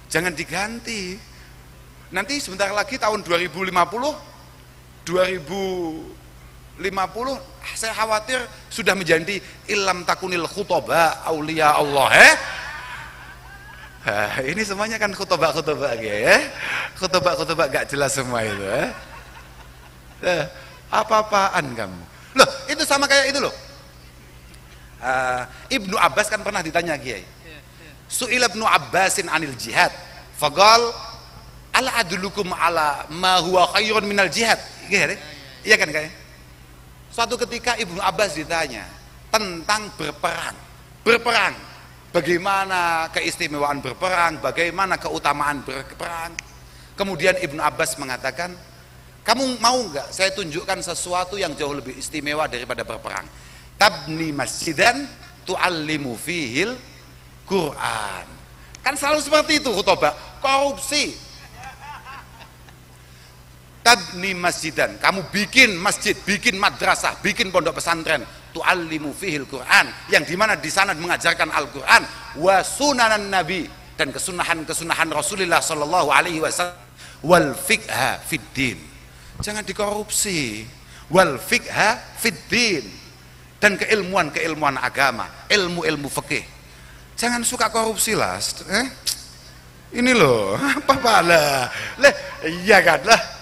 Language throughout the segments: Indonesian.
Jangan diganti. Nanti sebentar lagi tahun 2050 saya khawatir sudah menjadi ilam takunil khutobah aulia Allah ini semuanya kan khutobah khutobah gak jelas semua itu apa-apaan kamu loh, itu sama kayak itu loh. Ibnu Abbas kan pernah ditanya Kiai, Su'ila Ibnu Abbasin anil jihad faqal ala adulukum ala ma huwa khairun minal jihad. Iya kan Kiai? Suatu ketika Ibnu Abbas ditanya tentang berperang, bagaimana keistimewaan berperang, bagaimana keutamaan berperang. Kemudian Ibnu Abbas mengatakan, kamu mau nggak saya tunjukkan sesuatu yang jauh lebih istimewa daripada berperang? Tabni masjidan tu'allimu fihil Quran. Kan selalu seperti itu khutbah, korupsi. Tabni masjidan, kamu bikin masjid, bikin madrasah, bikin pondok pesantren, tu'allimu fihil Quran, yang dimana di sana mengajarkan Al-Quran, wa sunanan Nabi, dan kesunahan Rasulullah sallallahu alaihi wasallam, wal fiqha fiddin. Jangan dikorupsi. Wal fiqha fiddin, dan keilmuan agama, ilmu fikih. Jangan suka korupsi lah. Ini loh, apa lah? Iya kan lah.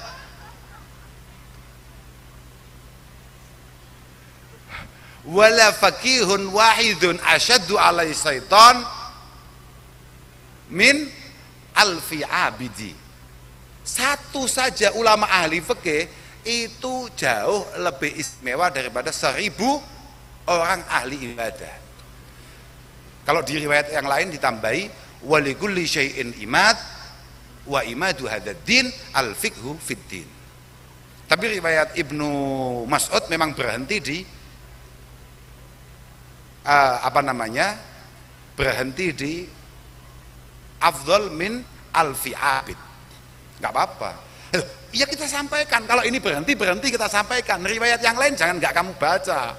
Wala fakihun wahidun asyaddu alai syaitan min alfi abidi. Satu saja ulama ahli fikih itu jauh lebih istimewa daripada 1000 orang ahli ibadah. Kalau di riwayat yang lain ditambahi walikulli syai'in imad wa imadu hadaddin al fiqhu fiddin. Tapi riwayat Ibnu Mas'ud memang berhenti di berhenti di afdal min alfi abid. Nggak apa-apa. Ya kita sampaikan, kalau ini berhenti kita sampaikan. Riwayat yang lain jangan nggak kamu baca.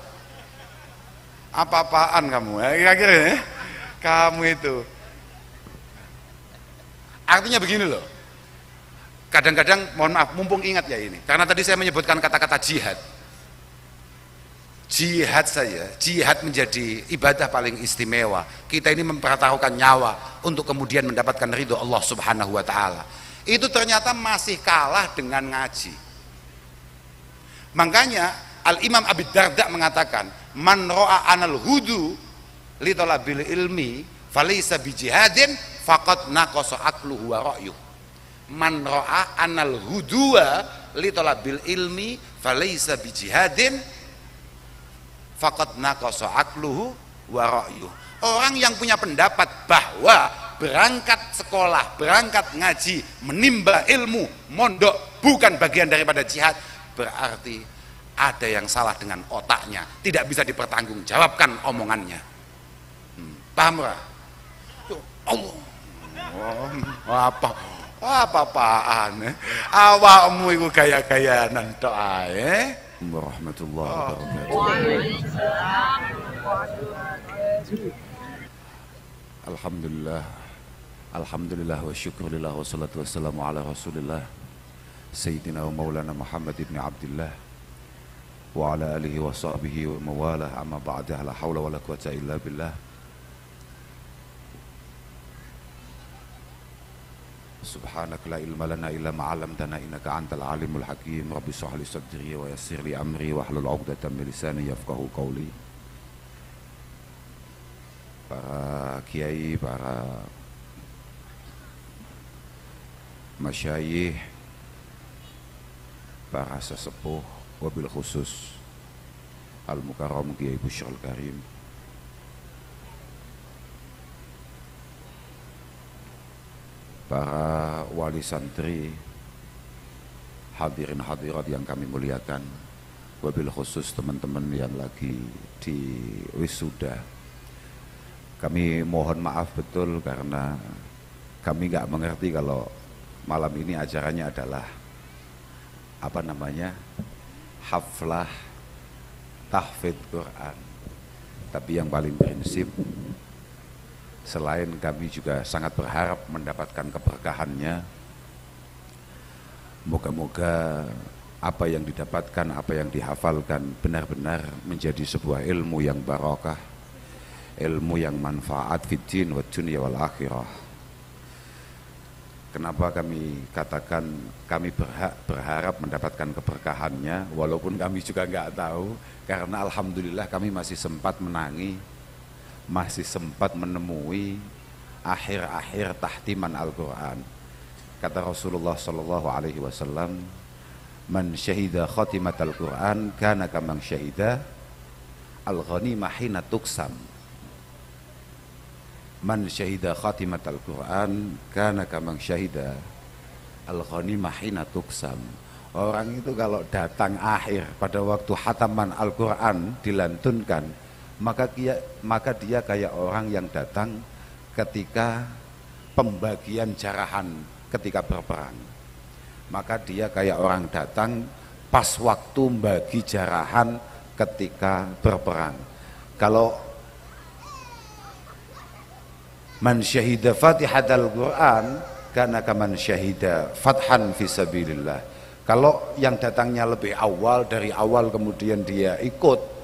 Apa-apaan kamu kira-kira kamu itu. Artinya begini loh, kadang-kadang mohon maaf, mumpung ingat ya ini, karena tadi saya menyebutkan kata-kata jihad saja, jihad menjadi ibadah paling istimewa. Kita ini mempertaruhkan nyawa untuk kemudian mendapatkan ridho Allah subhanahu wa ta'ala. Itu ternyata masih kalah dengan ngaji. Makanya Al-Imam Abi Darda mengatakan, man ro'a anal hudu li talabil ilmi falaysa bijihadin faqad naqasa aqluhu wa ra'yuh. Man ro'a anal huduwa li talabil ilmi falaysa bijihadin faqad naqasa aqluhu wa ra'yuh. Orang yang punya pendapat bahwa berangkat sekolah, berangkat ngaji, menimba ilmu, mondok bukan bagian daripada jihad, berarti ada yang salah dengan otaknya, tidak bisa dipertanggungjawabkan omongannya. Paham gak? Allah, apa-apaan awakmu itu gaya-gayanan tok ae. Warahmatullahi wabarakatuh. Alhamdulillah wa syukurillah wa salatu wassalamu ala rasulillah Sayyidina wa maulana Muhammad ibn Abdillah wa ala alihi wa sahbihi wa mawalah, amma ba'dah, la hawla wa la quwata illa billah. Subhanak la ilma lana illa ma'alamtana innaka antal alimul hakim. Rabbi shrah li sadri wa yassir li amri wa hlul 'uqdatam min lisani yafqahu qawli. Para kiai, para masyayikh, para sesepuh, wabil khusus Al-Mukarram Kiai Busyrul Karim, para wali santri, hadirin hadirat yang kami muliakan, wabil khusus teman-teman yang lagi di wisuda. Kami mohon maaf betul karena kami nggak mengerti kalau malam ini acaranya adalah haflah tahfidz Quran. Tapi yang paling prinsip Selain kami juga sangat berharap mendapatkan keberkahannya, moga-moga apa yang didapatkan, apa yang dihafalkan benar-benar menjadi sebuah ilmu yang barakah, ilmu yang manfaat fid din wa dunya wal akhirah. Kenapa kami katakan kami berharap mendapatkan keberkahannya, walaupun kami juga nggak tahu, karena alhamdulillah kami masih sempat menangi, masih sempat menemui akhir-akhir tahtiman Al-Quran. Kata Rasulullah sallallahu alaihi wasallam, man syahida khatimat Al-Quran kana kamang syahida al-ghanimah hina tuksam. Man syahida khatimat Al-Quran kana kamang syahida al-ghanimah hina tuksam. Orang itu kalau datang akhir pada waktu khataman Al-Quran dilantunkan, maka dia kayak orang yang datang ketika pembagian jarahan ketika berperang. Maka dia kayak orang datang pas waktu bagi jarahan ketika berperang. Kalau man syahida fatihatal Quran kana kaman syahida fathan fisabilillah. Kalau yang datangnya lebih awal, dari awal kemudian dia ikut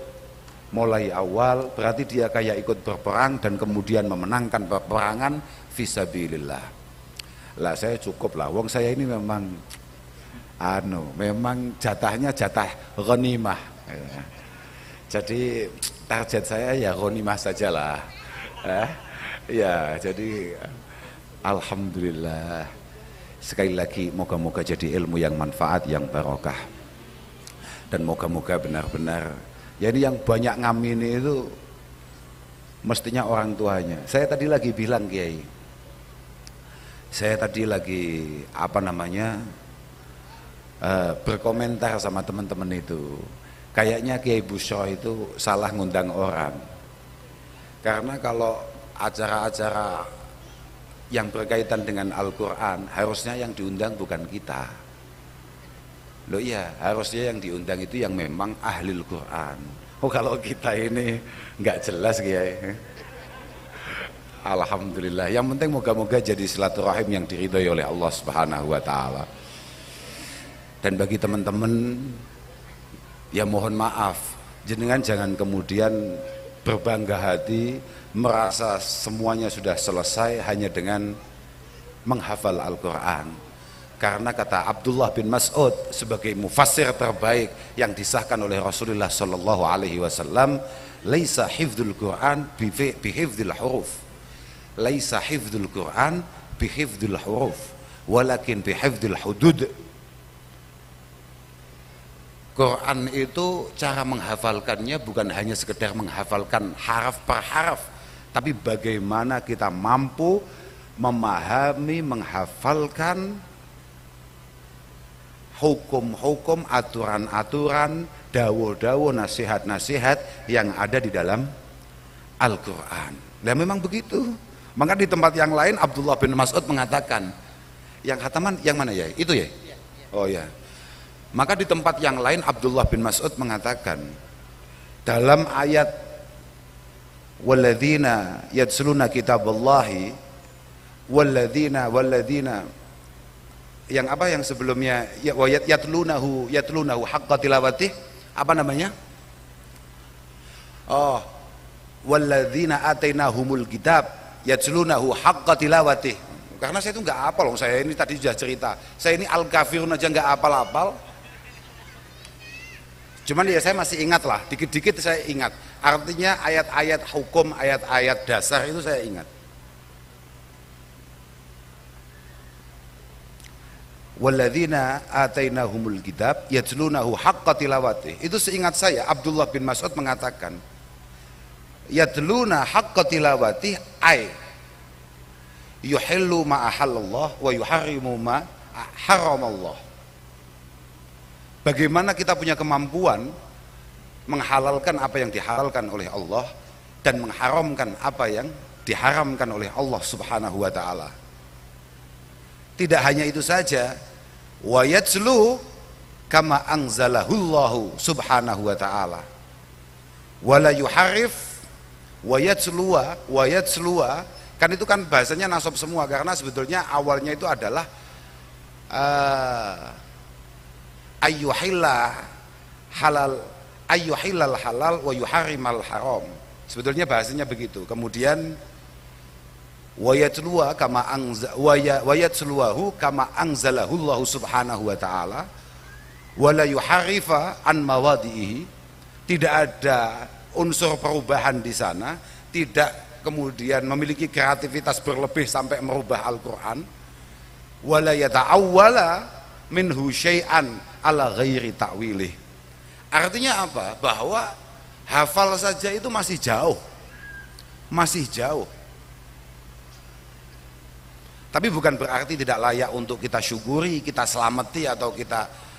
mulai awal, berarti dia kayak ikut berperang dan kemudian memenangkan peperangan fisabilillah. Lah saya cukup lah, wong saya ini memang memang jatahnya jatah ghanimah ya. Jadi target saya ya ghanimah sajalah ya, jadi alhamdulillah. Sekali lagi moga-moga jadi ilmu yang manfaat, yang barokah, dan moga-moga benar-benar jadi yang banyak ngamini itu mestinya orang tuanya. Saya tadi lagi bilang Kiai, saya tadi lagi berkomentar sama teman-teman itu, kayaknya Kiai Busyra itu salah ngundang orang, karena kalau acara-acara yang berkaitan dengan Al-Quran harusnya yang diundang bukan kita. Loh iya, harusnya yang diundang itu yang memang ahlul Quran. Oh kalau kita ini nggak jelas Kiai. Alhamdulillah, yang penting moga-moga jadi silaturahim yang diridhoi oleh Allah Subhanahu wa taala. Dan bagi teman-teman ya mohon maaf, jenengan jangan kemudian berbangga hati merasa semuanya sudah selesai hanya dengan menghafal Al-Quran. Karena kata Abdullah bin Mas'ud sebagai mufassir terbaik yang disahkan oleh Rasulullah sallallahu alaihi wasallam, laisa hifdzul Quran bi hifdzil huruf. Laisa hifdzul Quran bi hifdzil huruf, walakin bi hifdzil hudud. Quran itu cara menghafalkannya bukan hanya sekedar menghafalkan haraf per haraf, tapi bagaimana kita mampu memahami, menghafalkan hukum-hukum, aturan-aturan, dawuh-dawuh, nasihat-nasihat yang ada di dalam Al-Quran. Dan memang begitu. Maka di tempat yang lain Abdullah bin Mas'ud mengatakan, yang khataman yang mana ya? Itu ya? Oh ya. Maka di tempat yang lain Abdullah bin Mas'ud mengatakan dalam ayat walladzina yatsluna kitaballahi walladzina yang apa yang sebelumnya ya yatlunahu haqqa tilawatih, apa namanya? Oh, walladzina atainahumul kitab yatlunahu haqqa tilawatih. Karena saya itu nggak hafal, saya ini tadi sudah cerita, saya ini Al-Kafirun aja nggak hafal-hafal. Cuman ya saya masih ingat lah, dikit-dikit saya ingat. Artinya ayat-ayat hukum, ayat-ayat dasar itu saya ingat. Walladzina atainahumul kitab yatlunahu haqqa tilawatih. Itu seingat saya Abdullah bin Mas'ud mengatakan yatluna haqqa tilawatih ay yuhillu ma ahallallah wa yuharrimu ma haramallah. Bagaimana kita punya kemampuan menghalalkan apa yang dihalalkan oleh Allah dan mengharamkan apa yang diharamkan oleh Allah Subhanahu wa taala. Tidak hanya itu saja, wa yatslu kama anzalahullahu subhanahu wa ta'ala wala yuharif wa yatsluwa Kan itu kan bahasanya nasab semua, karena sebetulnya awalnya itu adalah ayyuhilla halal ayyuhillal halal wa yuharrimal haram. Sebetulnya bahasanya begitu. Kemudian wayatsluwa kama wayatsluwahu kama anzalahu Allah Subhanahu wa taala wala yuharifa an mawadihi. Tidak ada unsur perubahan di sana, tidak kemudian memiliki kreativitas berlebih sampai merubah Al-Qur'an. Wala yata'awwala minhu syai'an ala ghairi ta'wilih. Artinya apa? Bahwa hafal saja itu masih jauh. Masih jauh. Tapi bukan berarti tidak layak untuk kita syukuri, kita selamati, atau kita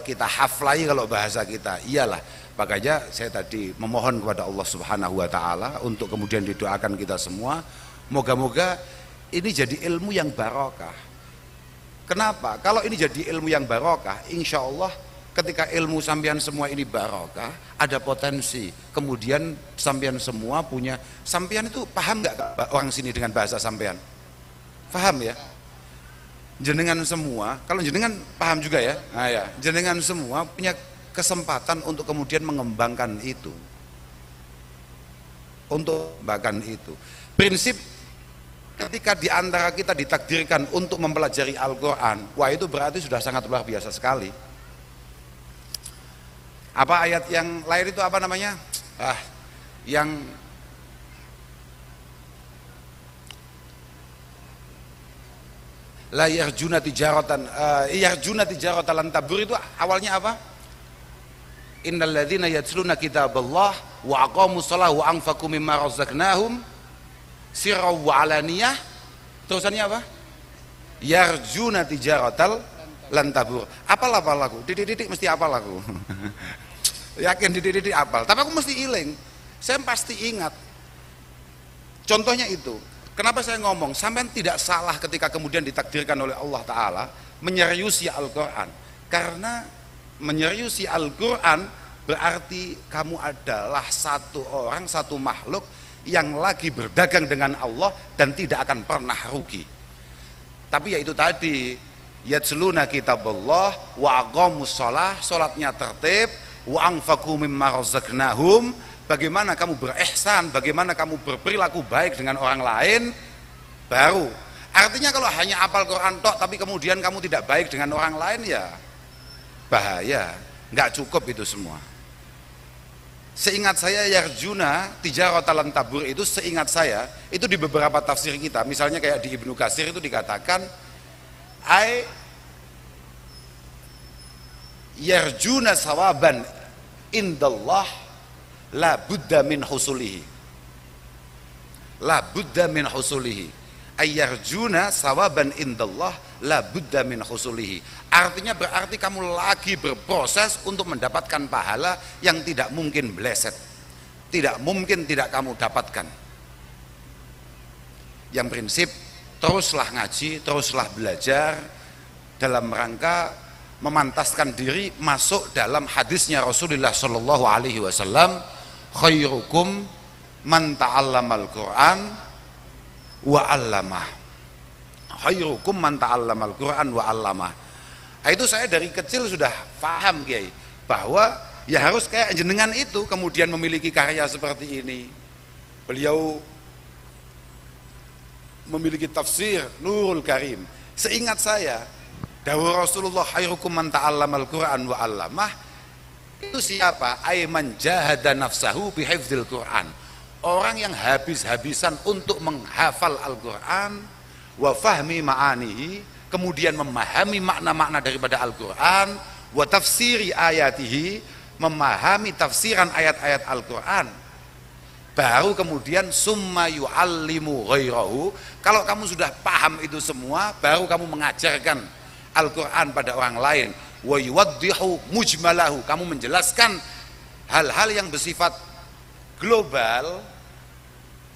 kita haflai kalau bahasa kita. Iyalah, makanya saya tadi memohon kepada Allah Subhanahu wa taala untuk kemudian didoakan kita semua, moga-moga ini jadi ilmu yang barokah. Kenapa? Kalau ini jadi ilmu yang barokah, insya Allah ketika ilmu sampean semua ini barokah, ada potensi kemudian sampean semua punya. Sampean itu paham nggak orang sini dengan bahasa sampean? Paham ya? Jenengan semua, kalau jenengan paham juga ya, nah ya, jenengan semua punya kesempatan untuk kemudian mengembangkan itu, untuk mengembangkan itu. Prinsip ketika diantara kita ditakdirkan untuk mempelajari Al-Quran, wah itu berarti sudah sangat luar biasa sekali. Apa ayat yang lain itu apa namanya? Yang la yarjuna tijaratan lan tabur itu awalnya apa? Innal ladzina yatluna kitaballah wa aqamus shalah wa anfaqu mimma razaqnahum sirran wa alaniyah. Terusannya apa? Yarjuna tijaratal lan tabur. Apal aku? Didik mesti apal aku. Yakin didik apal. Tapi aku mesti iling. Saya pasti ingat. Contohnya itu. Kenapa saya ngomong, sampean tidak salah ketika kemudian ditakdirkan oleh Allah Ta'ala menyeriusi Al-Quran. Karena menyeriusi Al-Quran berarti kamu adalah satu orang, satu makhluk yang lagi berdagang dengan Allah dan tidak akan pernah rugi. Tapi ya itu tadi, yatsluna kitaballah wa aqamus shalah, salatnya tertib, wa anfaqu mimma razaqnahum. Bagaimana kamu berihsan, bagaimana kamu berperilaku baik dengan orang lain, baru. Artinya kalau hanya apal Quran tok tapi kemudian kamu tidak baik dengan orang lain, ya bahaya, nggak cukup itu semua. Seingat saya yarjuna tijaratan lan tabur itu, seingat saya itu di beberapa tafsir kita, misalnya kayak di Ibnu Katsir itu dikatakan yarjuna sawaban indallah la budda min husulihi, la budda min husulihi, ayyarjuna sawaban indallah la budda min husulihi. Artinya berarti kamu lagi berproses untuk mendapatkan pahala yang tidak mungkin meleset, tidak mungkin tidak kamu dapatkan. Yang prinsip teruslah ngaji, teruslah belajar dalam rangka memantaskan diri masuk dalam hadisnya Rasulullah Shallallahu Alaihi Wasallam, khairukum man ta'allamal Qur'an wa 'allamah. Khairukum man ta'allamal Qur'an wa 'allamah. Itu saya dari kecil sudah paham, Kiai, bahwa ya harus kayak jenengan itu kemudian memiliki karya seperti ini. Beliau memiliki tafsir Nurul Karim. Seingat saya, dawuh Rasulullah khairukum man ta'allamal Qur'an wa 'allamah. Itu siapa? Aiman jahada nafsahu bihifdzil Quran. Orang yang habis-habisan untuk menghafal Al-Quran, wa fahmi ma'anihi, kemudian memahami makna-makna daripada Al-Quran, wa tafsiri ayatihi, memahami tafsiran ayat-ayat Al-Quran. Baru kemudian summa yu'allimu ghairahu. Kalau kamu sudah paham itu semua, baru kamu mengajarkan Al-Quran pada orang lain. Wa yuwaddihu mujmalahu, kamu menjelaskan hal-hal yang bersifat global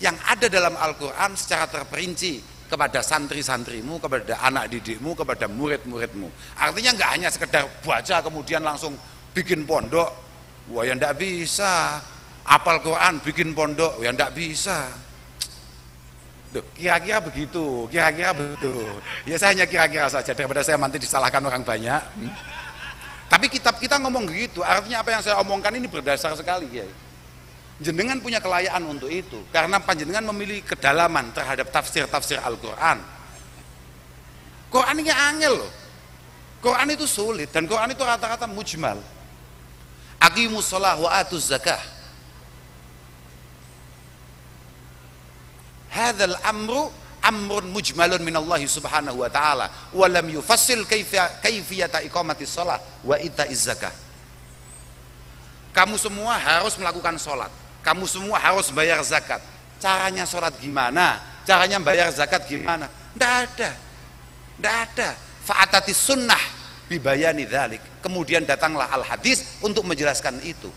yang ada dalam Al-Quran secara terperinci kepada santri-santrimu, kepada anak didikmu, kepada murid-muridmu. Artinya nggak hanya sekedar baca kemudian langsung bikin pondok. Wah, ya ndak bisa. Apal Quran bikin pondok, ya ndak bisa. Duh, kira-kira begitu, kira-kira begitu. Ya saya hanya kira-kira saja daripada saya nanti disalahkan orang banyak. Tapi kitab kita ngomong gitu, artinya apa yang saya omongkan ini berdasar sekali ya. Jenengan punya kelayaan untuk itu karena panjenengan memilih kedalaman terhadap tafsir-tafsir Al-Qur'an. Quran ini angel loh. Quran itu sulit dan Quran itu rata-rata mujmal. Aqimus shalah wa atuz zakah. Hadzal amru amrun mujmalun minallahi subhanahu wa ta'ala wa lam yufassil kaifiyata iqamatis shalah wa itaiz zakah. Kamu semua harus melakukan sholat, kamu semua harus bayar zakat. Caranya sholat gimana, caranya bayar zakat gimana, tidak ada. Fa'atatis sunnah bibayani dzalik. Kemudian datanglah al hadis untuk menjelaskan itu.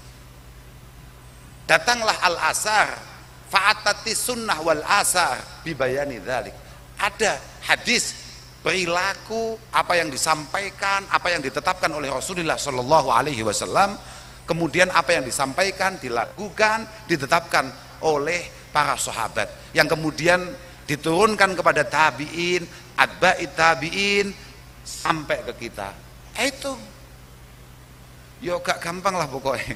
Datanglah al asar, fa'atatis sunnah wal asar bibayani dzalik. Ada hadis perilaku apa yang disampaikan, apa yang ditetapkan oleh Rasulullah Shallallahu Alaihi Wasallam, kemudian apa yang disampaikan, dilakukan, ditetapkan oleh para sahabat yang kemudian diturunkan kepada tabi'in, atba'it tabi'in sampai ke kita. Itu yo gak gampang lah pokoknya.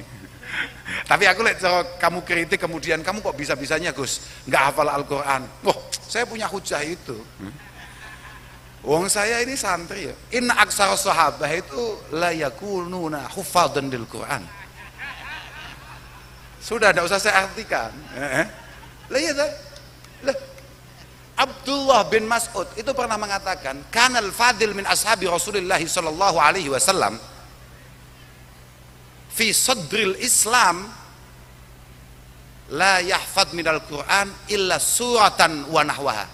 Tapi aku lihat kalau kamu kritik kemudian kamu kok bisa-bisanya Gus nggak hafal Al-Quran. Wah, saya punya hujah itu. Wong saya ini santri ya. Inna aksara sahabah itu la yakununa hufadhan lil Quran. Sudah tidak usah saya artikan. Lah iya tak? Lah Abdullah bin Mas'ud itu pernah mengatakan, kanal fadil min ashabi Rasulullah sallallahu alaihi wasallam fi sadril Islam la yahfad minal Quran illa suratan wa nahwaha.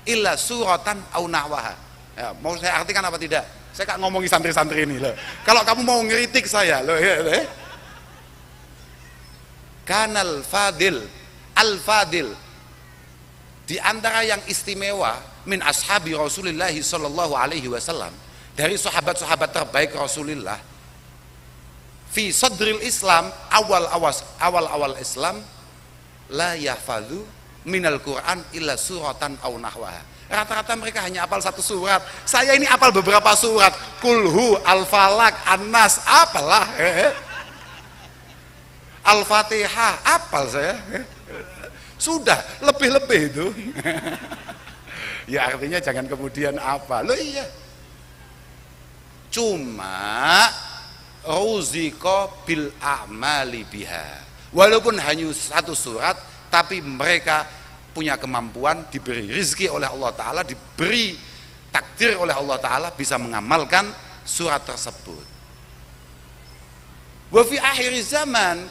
Illa suratan au nahwaha. Ya, mau saya artikan apa tidak? Saya kan ngomongi santri-santri ini loh. Kalau kamu mau ngeritik saya loh ya. Kanal fadil al-fadil di antara yang istimewa min ashabi Rasulullah sallallahu alaihi wasallam, dari sahabat-sahabat terbaik Rasulullah, fi sadril Islam, awal Islam, la yahfadhu minal Quran illa suratan aw nahwaha. Rata-rata mereka hanya hafal satu surat. Saya ini hafal beberapa surat. Kulhu, Al-Falak, An-Nas, apalah. Al-Fatihah, apal saya. Sudah, lebih-lebih itu. Ya artinya jangan kemudian apa. Loh iya. Cuma ruziko bil a'mali biha. Walaupun hanya satu surat, tapi mereka punya kemampuan, diberi rizki oleh Allah Ta'ala, diberi takdir oleh Allah Ta'ala, bisa mengamalkan surat tersebut. Wa fi akhir zaman,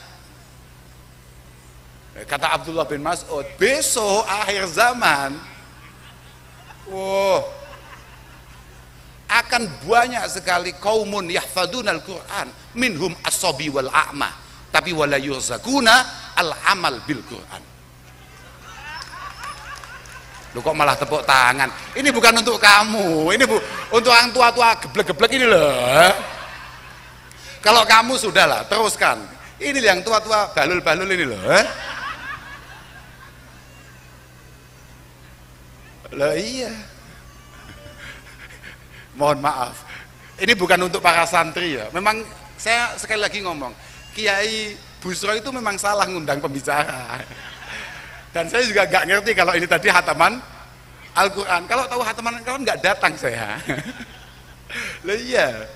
kata Abdullah bin Mas'ud, besok akhir zaman, akan banyak sekali kaumun yahfadunal Quran minhum as-sabi wal a'ma, tapi wala yurzakuna al-amal bil Quran. Lu kok malah tepuk tangan? Ini bukan untuk kamu, ini untuk orang tua-tua geblek-geblek ini loh. Kalau kamu sudahlah, teruskan. Ini yang tua-tua balul-balul ini loh. Loh iya. Mohon maaf. Ini bukan untuk para santri ya. Memang saya sekali lagi ngomong, Kiai Busro itu memang salah ngundang pembicara. Dan saya juga gak ngerti kalau ini tadi hataman Al-Quran. Kalau tahu hataman Al-Quran gak datang saya. Loh iya.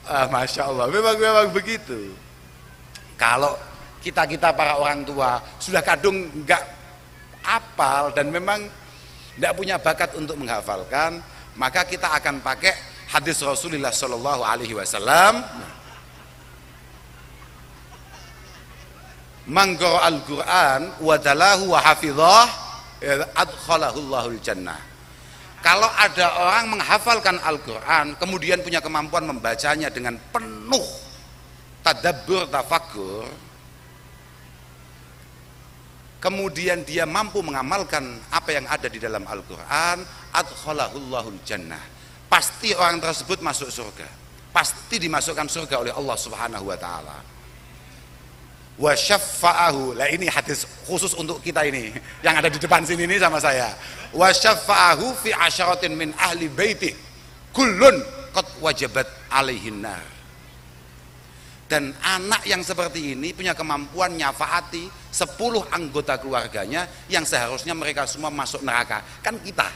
Masya Allah, memang begitu. Kalau kita para orang tua sudah kadung gak apal dan memang gak punya bakat untuk menghafalkan, maka kita akan pakai hadis Rasulullah Shallallahu Alaihi Wasallam. Manggoro al-Quran wadalahu wa hafidhah adkhalahul jannah. Kalau ada orang menghafalkan Al-Quran kemudian punya kemampuan membacanya dengan penuh tadabbur tafakkur, kemudian dia mampu mengamalkan apa yang ada di dalam Al-Quran, adkhalahul jannah, pasti orang tersebut masuk surga, pasti dimasukkan surga oleh Allah Subhanahu wa ta'ala. wa syaffa'ahu. Lah ini hadis khusus untuk kita ini yang ada di depan sini ini sama saya. Wa syaffa'ahu fi asyaratin min ahli baiti kullun qad wajabat alaihin nar. Dan anak yang seperti ini punya kemampuan nyafaati 10 anggota keluarganya yang seharusnya mereka semua masuk neraka. Kan kita.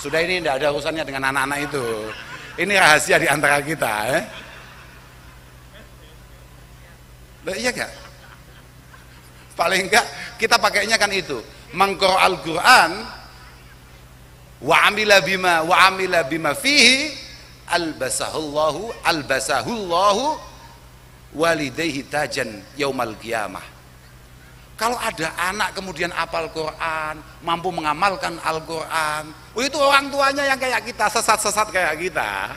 Sudah, ini tidak ada urusannya dengan anak-anak itu. Ini rahasia di antara kita. Iya gak? Paling enggak kita pakainya kan itu. Mangqara al-Qur'an wa amila bima fihi albasahullahu walidayhi tajan yaumal qiyamah. Kalau ada anak kemudian hafal Quran, mampu mengamalkan Al-Quran, itu orang tuanya yang kayak kita, sesat-sesat kayak kita,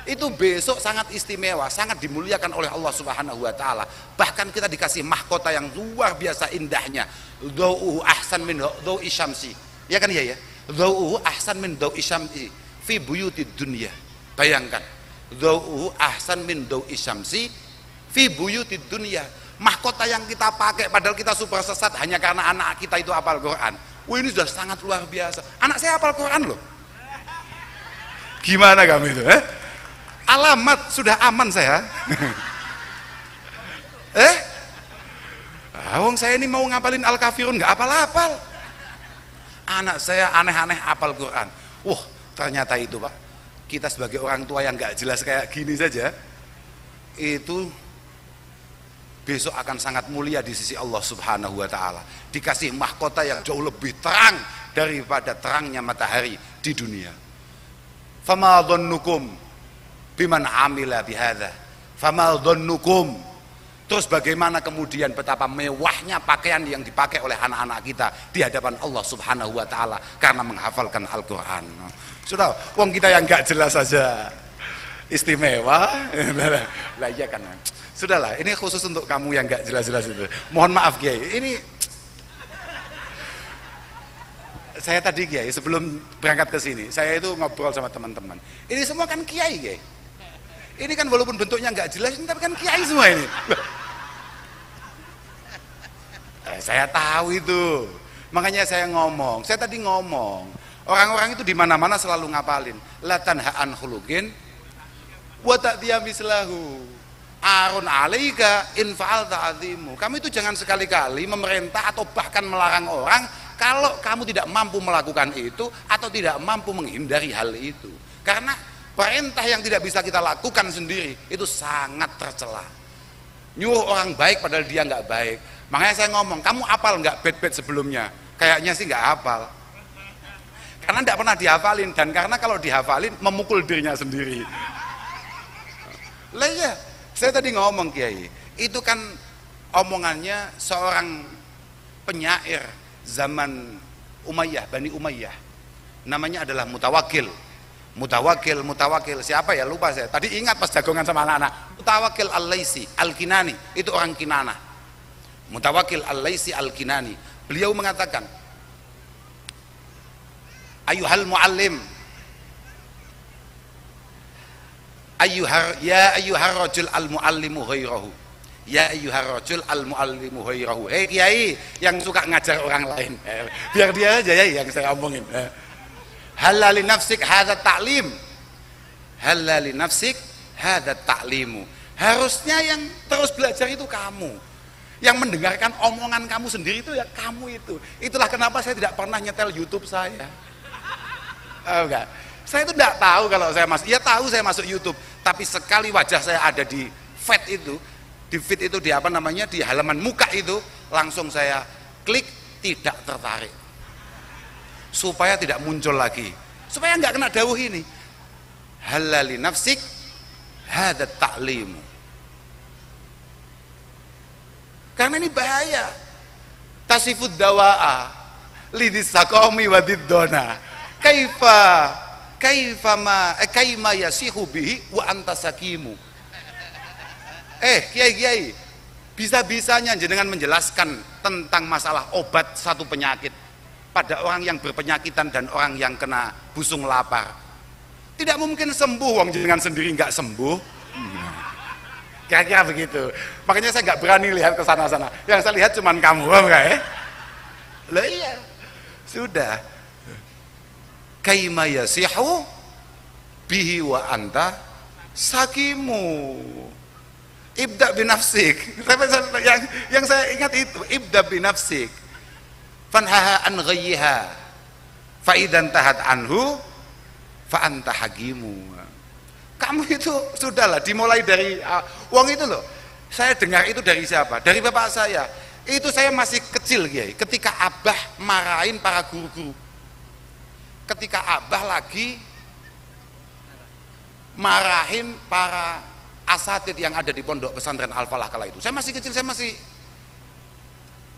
itu besok sangat istimewa, sangat dimuliakan oleh Allah Subhanahu wa Ta'ala. Bahkan kita dikasih mahkota yang luar biasa indahnya, dhau'uhu ahsan min dhau'i syamsi. Ya kan ya? Dhau'uhu ahsan min dhau'i syamsi fi buyutid dunya. Bayangkan, dhau'uhu ahsan min dhau'i syamsi fi buyutid dunya. Mahkota yang kita pakai padahal kita super sesat hanya karena anak kita itu hafal Quran. Wah, ini sudah sangat luar biasa. Anak saya hafal Quran loh. Gimana kamu itu? Alamat sudah aman saya. Wong saya ini mau ngapalin Al-Kafirun nggak hafal-hafal. Anak saya aneh-aneh hafal Quran. Wah, ternyata itu Pak. Kita sebagai orang tua yang nggak jelas kayak gini saja, itu besok akan sangat mulia di sisi Allah Subhanahu wa Ta'ala, dikasih mahkota yang jauh lebih terang daripada terangnya matahari di dunia. Fama dhannukum biman amila bihadza fama dhannukum. Terus bagaimana kemudian betapa mewahnya pakaian yang dipakai oleh anak-anak kita di hadapan Allah Subhanahu wa Ta'ala karena menghafalkan Al-Quran. Sudah, wong kita yang gak jelas saja istimewa. Lah iya kan. Sudahlah, ini khusus untuk kamu yang gak jelas-jelas itu. Mohon maaf Kiai, ini saya tadi Kiai sebelum berangkat ke sini, saya itu ngobrol sama teman-teman. Ini semua kan Kiai Kiai. Ini kan walaupun bentuknya gak jelas, tapi kan Kiai semua ini. Saya tahu itu, makanya saya ngomong. Saya tadi ngomong, orang-orang itu di mana-mana selalu ngapalin. La tanha an khuluqin wa ta'tiya mislahu. Arun alaika in fa'alta azimu. Kamu itu jangan sekali-kali memerintah atau bahkan melarang orang kalau kamu tidak mampu melakukan itu atau tidak mampu menghindari hal itu. Karena perintah yang tidak bisa kita lakukan sendiri itu sangat tercela. Nyuruh orang baik padahal dia nggak baik. Makanya saya ngomong, kamu hafal nggak bait-bait sebelumnya? Kayaknya sih nggak hafal. Karena nggak pernah dihafalin, dan karena kalau dihafalin memukul dirinya sendiri. Lah ya. Saya tadi ngomong Kiai, itu kan omongannya seorang penyair zaman Umayyah, Bani Umayyah. Namanya adalah Mutawakil. Mutawakil, siapa ya lupa saya. Tadi ingat pas jagongan sama anak-anak. Mutawakil Al-Laisi Al-Kinani, itu orang Kinanah. Mutawakil Al-Laisi Al-Kinani. Beliau mengatakan, Ayuhal muallim, ya ayyuhar rajul al-muallimu ghairahu. Ya ayyuhar rajul al-muallimu ghairahu. Hei Kiai yang suka ngajar orang lain. Biar dia aja ya yang saya omongin. Halal li nafsik hadza ta'lim. Halal li nafsik hadza ta'limu. Harusnya yang terus belajar itu kamu. Yang mendengarkan omongan kamu sendiri itu ya kamu itu. Itulah kenapa saya tidak pernah nyetel YouTube saya. Enggak. Saya itu tidak tahu kalau saya masuk, ya tahu saya masuk YouTube, tapi sekali wajah saya ada di feed itu, di apa namanya, di halaman muka itu, langsung saya klik tidak tertarik, supaya tidak muncul lagi, supaya nggak kena dawuh ini, halali nafsik hadat ta'limu. Karena ini bahaya. Tasifud dawa'a lidis sakomi wadiddona kaima yasihu bihi wa anta sakimu. Kiai, bisa-bisanya jenengan menjelaskan tentang masalah obat satu penyakit pada orang yang berpenyakitan dan orang yang kena busung lapar. Tidak mungkin sembuh wong jenengan sendiri nggak sembuh. Kira-kira begitu. Makanya saya nggak berani lihat ke sana-sana. Yang saya lihat cuman kamu, enggak ya? Lah iya. Sudah. Kaima yasihu bihi wa anta sakimu. Ibda binafsik. Yang saya ingat itu, ibda binafsik. Fanhaha an ghayyiha. Fa idan tahat anhu fa anta hakimu. Kamu itu sudahlah dimulai dari uang itu loh. Saya dengar itu dari siapa? Dari bapak saya. Itu saya masih kecil, Kiai. Ketika Abah marahin para guru-guru. Ketika Abah lagi marahin para asatid yang ada di pondok pesantren Al-Falah kala itu. Saya masih kecil, saya masih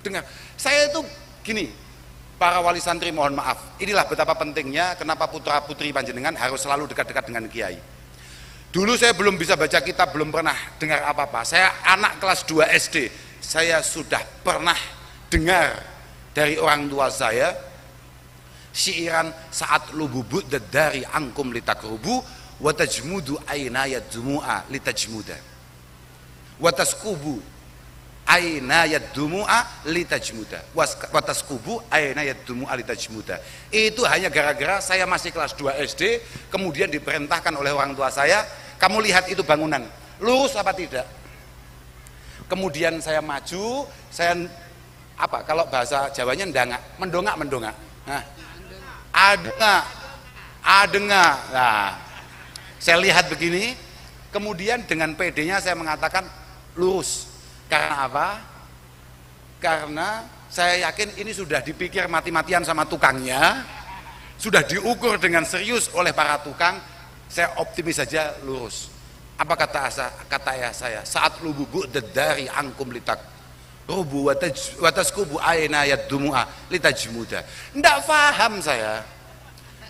dengar. Saya itu gini, para wali santri mohon maaf. Inilah betapa pentingnya kenapa putra putri panjenengan harus selalu dekat-dekat dengan kiai. Dulu saya belum bisa baca kitab, belum pernah dengar apa-apa. Saya anak kelas 2 SD. Saya sudah pernah dengar dari orang tua saya syiiran saat lububud dari angkum litakrubu wa tajmudu aynayat dumu'a litajmuda wa taskubu aynayat dumu'a litajmuda wa taskubu aynayat dumu'a litajmuda. Itu hanya gara-gara saya masih kelas 2 SD, kemudian diperintahkan oleh orang tua saya, kamu lihat itu bangunan lurus apa tidak. Kemudian saya maju, saya apa kalau bahasa Jawanya mendongak. Nah, adengak. Nah, saya lihat begini, kemudian dengan PD-nya saya mengatakan lurus. Karena apa? Karena saya yakin ini sudah dipikir mati-matian sama tukangnya, sudah diukur dengan serius oleh para tukang. Saya optimis saja lurus. Apa kata ayah saya? Saat lububu dari angkum litak rubu wataskubu aynayat dumu'a litajmuda. Nggak paham saya.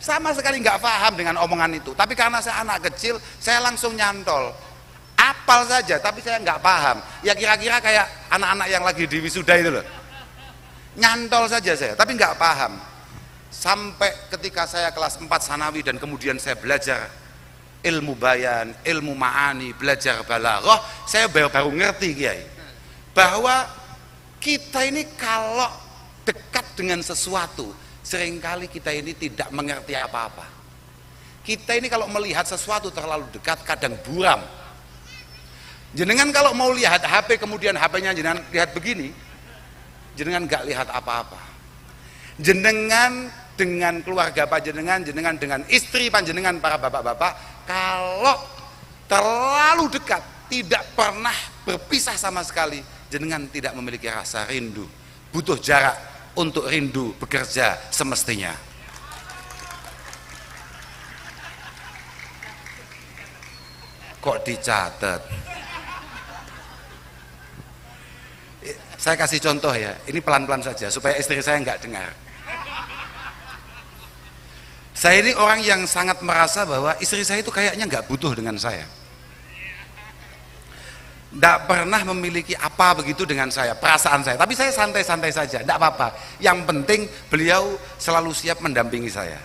Sama sekali nggak paham dengan omongan itu. Tapi karena saya anak kecil, saya langsung nyantol. Apal saja, tapi saya nggak paham. Ya kira-kira kayak anak-anak yang lagi di wisuda itu loh. Nyantol saja saya, tapi nggak paham. Sampai ketika saya kelas 4 sanawi dan kemudian saya belajar ilmu bayan, ilmu ma'ani, belajar balaghah, saya baru ngerti, Kiai, bahwa kita ini kalau dekat dengan sesuatu, seringkali kita ini tidak mengerti apa-apa. Kita ini kalau melihat sesuatu terlalu dekat kadang buram. Jenengan kalau mau lihat HP, kemudian HP-nya jenengan lihat begini, jenengan nggak lihat apa-apa. Jenengan dengan keluarga panjenengan, jenengan dengan istri panjenengan, para bapak-bapak, kalau terlalu dekat, tidak pernah berpisah sama sekali, jenengan tidak memiliki rasa rindu. Butuh jarak untuk rindu bekerja semestinya. Kok dicatat? Saya kasih contoh ya, ini pelan-pelan saja supaya istri saya nggak dengar. Saya ini orang yang sangat merasa bahwa istri saya itu kayaknya nggak butuh dengan saya. Nggak pernah memiliki apa begitu dengan saya, perasaan saya. Tapi saya santai-santai saja, nggak apa-apa. Yang penting beliau selalu siap mendampingi saya.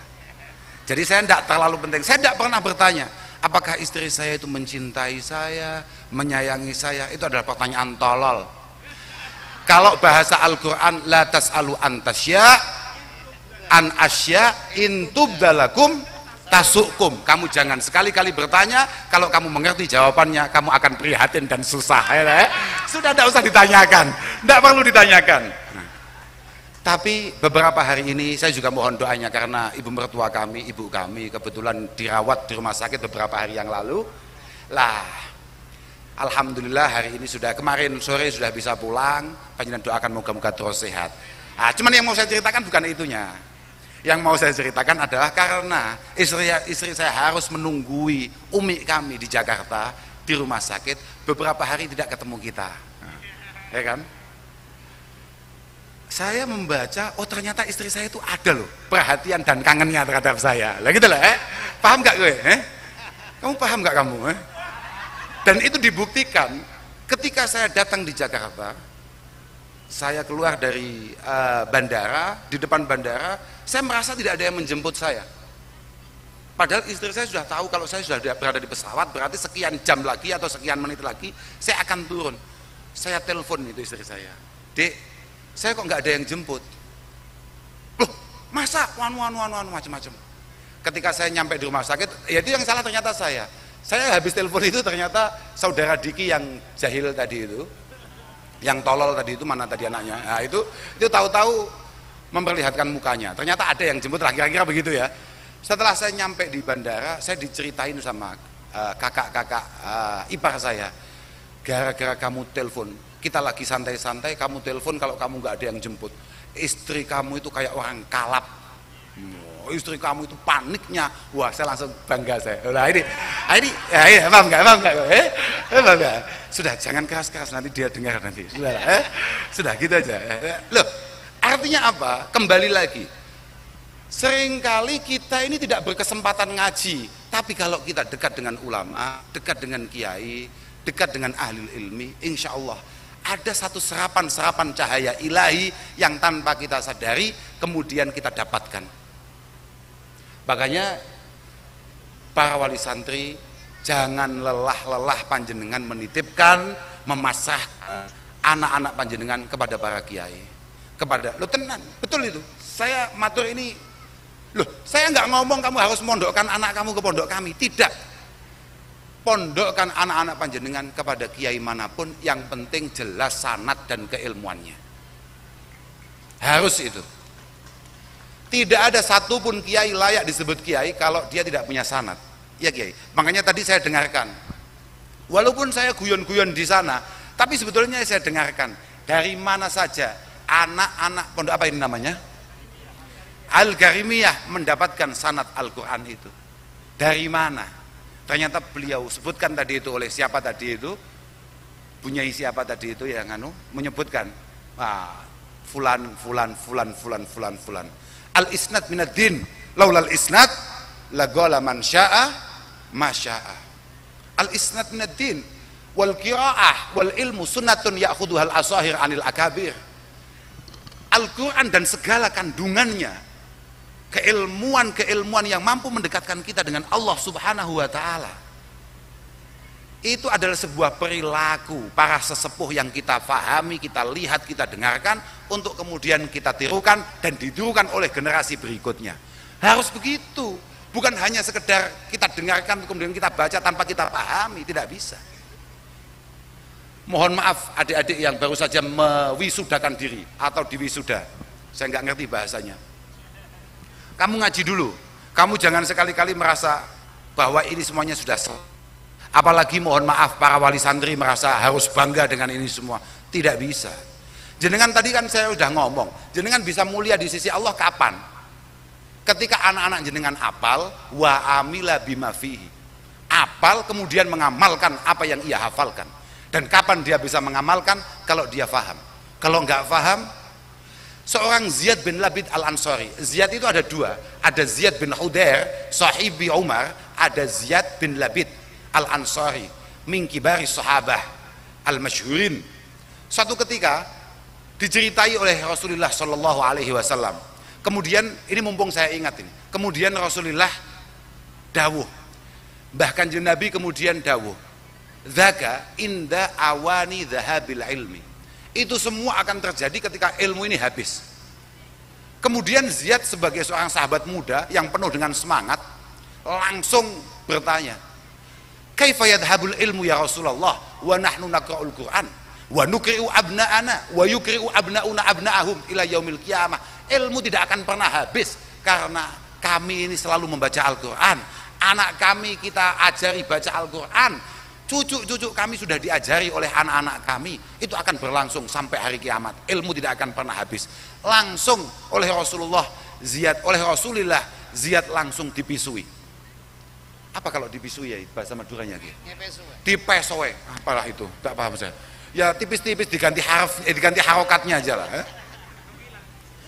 Jadi saya nggak terlalu penting. Saya nggak pernah bertanya, apakah istri saya itu mencintai saya, menyayangi saya. Itu adalah pertanyaan tolol. Kalau bahasa Al-Quran, la tas'alu antasya an asya intubdalakum tasukum. Kamu jangan sekali-kali bertanya, kalau kamu mengerti jawabannya kamu akan prihatin dan susah ya. Sudah tidak usah ditanyakan, tidak perlu ditanyakan. Nah, tapi beberapa hari ini saya juga mohon doanya karena ibu mertua kami, ibu kami kebetulan dirawat di rumah sakit beberapa hari yang lalu lah. Alhamdulillah hari ini sudah, kemarin sore sudah bisa pulang. Panjenengan doakan moga-moga terus sehat. Nah, cuman yang mau saya ceritakan bukan itunya. Yang mau saya ceritakan adalah karena istri saya harus menunggui umi kami di Jakarta di rumah sakit beberapa hari tidak ketemu kita, ya kan? Saya membaca, oh ternyata istri saya itu ada loh perhatian dan kangennya terhadap saya. Lah gitu lah, paham nggak gue? Kamu paham nggak kamu? Dan itu dibuktikan ketika saya datang di Jakarta. Saya keluar dari bandara, di depan bandara, saya merasa tidak ada yang menjemput saya. Padahal istri saya sudah tahu kalau saya sudah berada di pesawat, berarti sekian jam lagi atau sekian menit lagi saya akan turun. Saya telepon itu istri saya, Dek, saya kok nggak ada yang jemput. Loh, masa? Macam-macam. Ketika saya nyampe di rumah sakit, ya itu yang salah ternyata saya. Saya habis telepon itu ternyata saudara Diki yang jahil tadi itu, yang tolol tadi itu, mana tadi anaknya? Nah, itu tahu-tahu memperlihatkan mukanya. Ternyata ada yang jemput, kira-kira begitu ya. Setelah saya nyampe di bandara, saya diceritain sama kakak-kakak ipar saya, gara-gara kamu telepon, kita lagi santai-santai, kamu telepon kalau kamu nggak ada yang jemput, istri kamu itu kayak orang kalap, istri kamu itu paniknya. Wah, saya langsung bangga saya. Nah ini paham nggak? Sudah, jangan keras-keras, nanti dia dengar nanti. Sudah gitu aja. Loh, artinya apa? Kembali lagi. Seringkali kita ini tidak berkesempatan ngaji, tapi kalau kita dekat dengan ulama, dekat dengan kiai, dekat dengan ahli ilmi, insya Allah ada satu serapan-serapan cahaya ilahi yang tanpa kita sadari kemudian kita dapatkan. Makanya para wali santri, jangan lelah-lelah panjenengan menitipkan, memasrahkan anak-anak panjenengan kepada para kiai, kepada lo tenan, betul itu. Saya matur ini, loh, saya nggak ngomong kamu harus mondokkan anak kamu ke pondok kami, tidak. Pondokkan anak-anak panjenengan kepada kiai manapun, yang penting jelas sanad dan keilmuannya. Harus itu. Tidak ada satupun kiai layak disebut kiai kalau dia tidak punya sanad. Ya kiai. Makanya tadi saya dengarkan. Walaupun saya guyon-guyon di sana, tapi sebetulnya saya dengarkan dari mana saja anak-anak pondok apa ini namanya? Al-Karimiyah mendapatkan sanad Al-Quran itu. Dari mana? Ternyata beliau sebutkan tadi itu oleh siapa tadi itu? Punyai siapa tadi itu yang menyebutkan fulan. Al-isnad minad din, laulal isnad laqala man syaa ma syaa. Al-isnad minad din wal qiraah wal ilmu sunnatun ya'khudhuhal asahir anil akabir. Al-Quran dan segala kandungannya, keilmuan yang mampu mendekatkan kita dengan Allah Subhanahu wa ta'ala, itu adalah sebuah perilaku para sesepuh yang kita fahami, kita lihat, kita dengarkan, untuk kemudian kita tirukan dan ditirukan oleh generasi berikutnya. Harus begitu, bukan hanya sekedar kita dengarkan kemudian kita baca tanpa kita pahami, tidak bisa. Mohon maaf adik-adik yang baru saja mewisudakan diri atau diwisuda, saya nggak ngerti bahasanya. Kamu ngaji dulu, kamu jangan sekali-kali merasa bahwa ini semuanya sudah selesai. Apalagi mohon maaf para wali santri merasa harus bangga dengan ini semua. Tidak bisa. Jenengan tadi kan saya sudah ngomong, jenengan bisa mulia di sisi Allah kapan? Ketika anak-anak jenengan apal, wa amila bima fihi. Apal kemudian mengamalkan apa yang ia hafalkan. Dan kapan dia bisa mengamalkan? Kalau dia faham. Kalau enggak faham, seorang Ziyad bin Labid al-Ansari. Ziyad itu ada dua, ada Ziyad bin Hudair sahibi Umar, ada Ziyad bin Labid al-Ansari min kibari sahabah al-masyhurin. Suatu ketika diceritai oleh Rasulullah sallallahu alaihi wasallam. Kemudian ini mumpung saya ingat ini. Kemudian Rasulullah dawuh. Bahkan Nabi kemudian dawuh, "Dzaka inda awani dhahabil ilmi." Itu semua akan terjadi ketika ilmu ini habis. Kemudian Ziyad sebagai seorang sahabat muda yang penuh dengan semangat langsung bertanya, "Kaifa yadhhabul ilmu ya Rasulullah wa nahnu naqra'ul Qur'an wa nukri'u abna'ana wa yukri'u abna'una abna'ahum ila yaumil qiyamah." Ilmu tidak akan pernah habis karena kami ini selalu membaca Al-Qur'an. Anak kami kita ajari baca Al-Qur'an. Cucu-cucu kami sudah diajari oleh anak-anak kami. Itu akan berlangsung sampai hari kiamat. Ilmu tidak akan pernah habis. Langsung oleh Rasulullah Ziyad langsung dipisui. Apa kalau dipisui ya bahasa Maduranya gitu? Dipesoe. Apalah itu? Tak paham saya. Ya tipis-tipis diganti harokatnya aja lah.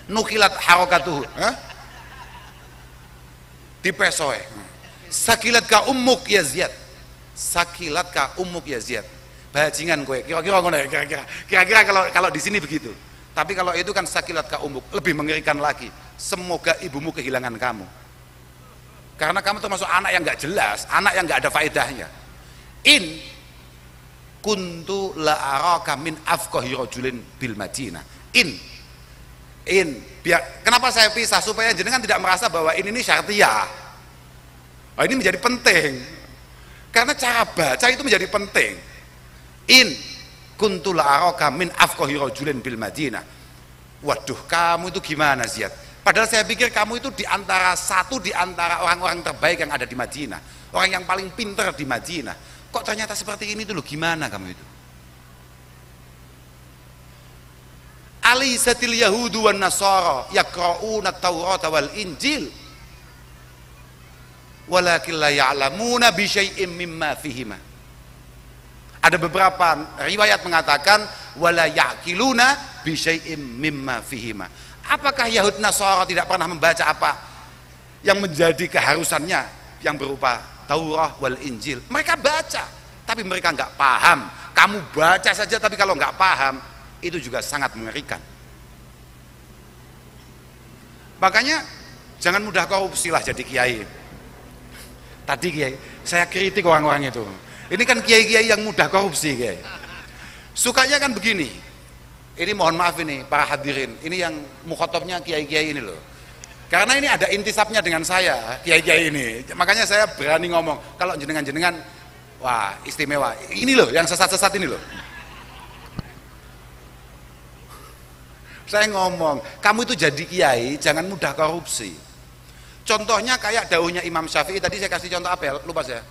Nukilat harokatuhu. Dipesoe. Sakilat ka ummuk ya Ziyad. Sakilat ka ummuk ya Ziyad. Bajingan kowe. Kira-kira kalau di sini begitu. Tapi kalau itu kan sakilat ka ummuk, lebih mengerikan lagi. Semoga ibumu kehilangan kamu. karena kamu termasuk anak yang nggak jelas, anak yang nggak ada faedahnya. In kuntu la araka min afqahi rajulin bil Madinah. In biar kenapa saya pisah, supaya jenengan tidak merasa bahwa ini syartiyah. Oh, ini menjadi penting karena cara baca itu menjadi penting. In kuntu la araka min afqahi rajulin bil Madinah. Waduh, kamu itu gimana, Ziyad? Padahal saya pikir kamu itu di antara orang-orang terbaik yang ada di Madinah, orang yang paling pintar di Madinah. Kok ternyata seperti ini dulu, gimana kamu itu? Alisatil yahudu wan nasara yaqra'una at-taurata wal injil walakin la ya'lamuna bi syai'im mimma fihima. Ada beberapa riwayat mengatakan wala ya'qiluna bi syai'im mimma fihima. Apakah Yahud Nasara tidak pernah membaca apa yang menjadi keharusannya yang berupa Taurat wal Injil? Mereka baca, tapi mereka nggak paham. Kamu baca saja, tapi kalau nggak paham, itu juga sangat mengerikan. Makanya jangan mudah korupsi lah jadi kiai. Tadi kiai, saya kritik orang-orang itu. Ini kan kiai-kiai yang mudah korupsi, kiai. Sukanya kan begini. Ini mohon maaf ini para hadirin, ini yang mukhatabnya kiai-kiai ini loh. Karena ini ada intisabnya dengan saya, kiai-kiai ini. Makanya saya berani ngomong, kalau jenengan-jenengan, wah istimewa. Ini loh, yang sesat-sesat ini loh. Saya ngomong, kamu itu jadi kiai, jangan mudah korupsi. Contohnya kayak dawuhnya Imam Syafi'i, tadi saya kasih contoh apa ya, lupa saya.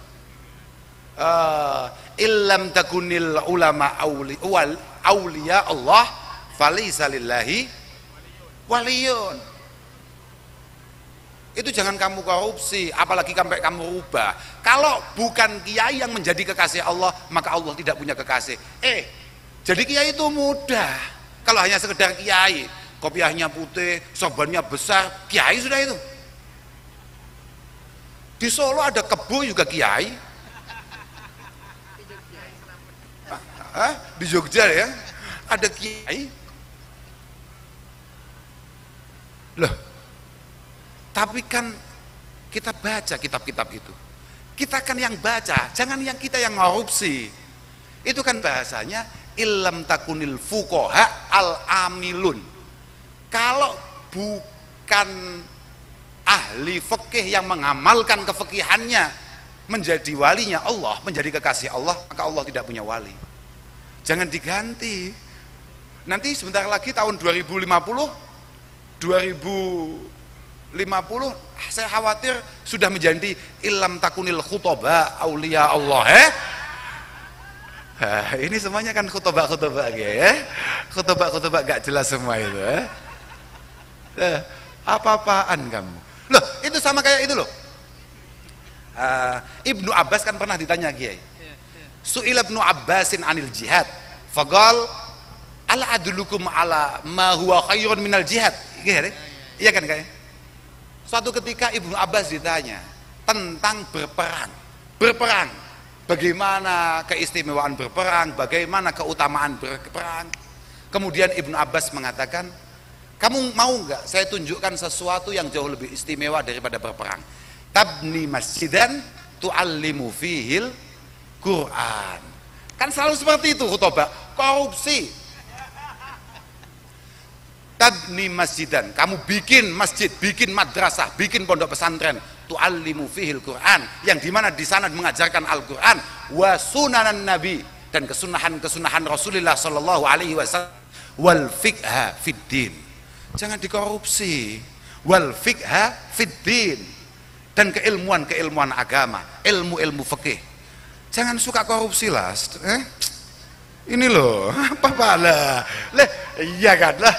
Illam takunil ulama auliya Allah falaysa lillahi waliyun. Itu jangan kamu korupsi, apalagi sampai kamu rubah. Kalau bukan kiai yang menjadi kekasih Allah, maka Allah tidak punya kekasih. Jadi kiai itu mudah. Kalau hanya sekedar kiai, kopiahnya putih, sorbannya besar, kiai sudah itu. Di Solo ada kebo juga kiai. Di Jogja ya ada kiai loh, tapi kan kita baca kitab-kitab itu, kita kan yang baca, jangan yang kita yang korupsi. Itu kan bahasanya illam takunil fuqaha al amilun. Kalau bukan ahli fikih yang mengamalkan kefikihannya menjadi walinya Allah, menjadi kekasih Allah, maka Allah tidak punya wali. Jangan diganti. Nanti sebentar lagi tahun 2050 saya khawatir sudah menjadi illam takunil khutobah aulia Allah. Ini semuanya kan khutobah ya. Khutobah gak jelas semua itu. Apa-apaan kamu? Loh, itu sama kayak itu loh. Ibnu Abbas kan pernah ditanya Kiai. Su'ila Ibnu Abbasin anil jihad faqal ala adulukum ala ma huwa khairun minal jihad. Iya kan kayak. Suatu ketika Ibnu Abbas ditanya tentang berperang, bagaimana keistimewaan berperang, bagaimana keutamaan berperang. Kemudian Ibnu Abbas mengatakan, kamu mau nggak saya tunjukkan sesuatu yang jauh lebih istimewa daripada berperang? Tabni masjidan tu'allimu fihil Quran. Kan selalu seperti itu khutbah, korupsi. Tabni masjidan, kamu bikin masjid, bikin madrasah, bikin pondok pesantren, tu'allimu fihil Quran, yang dimana di sana mengajarkan Al-Quran, wa sunanan Nabi, dan kesunahan Rasulullah Sallallahu Alaihi Wasallam, wal fiqha fiddin. Jangan dikorupsi. Wal fiqha fiddin, dan keilmuan agama, ilmu fikih. Jangan suka korupsi lah. Ini loh, apa lah? Iya kan lah.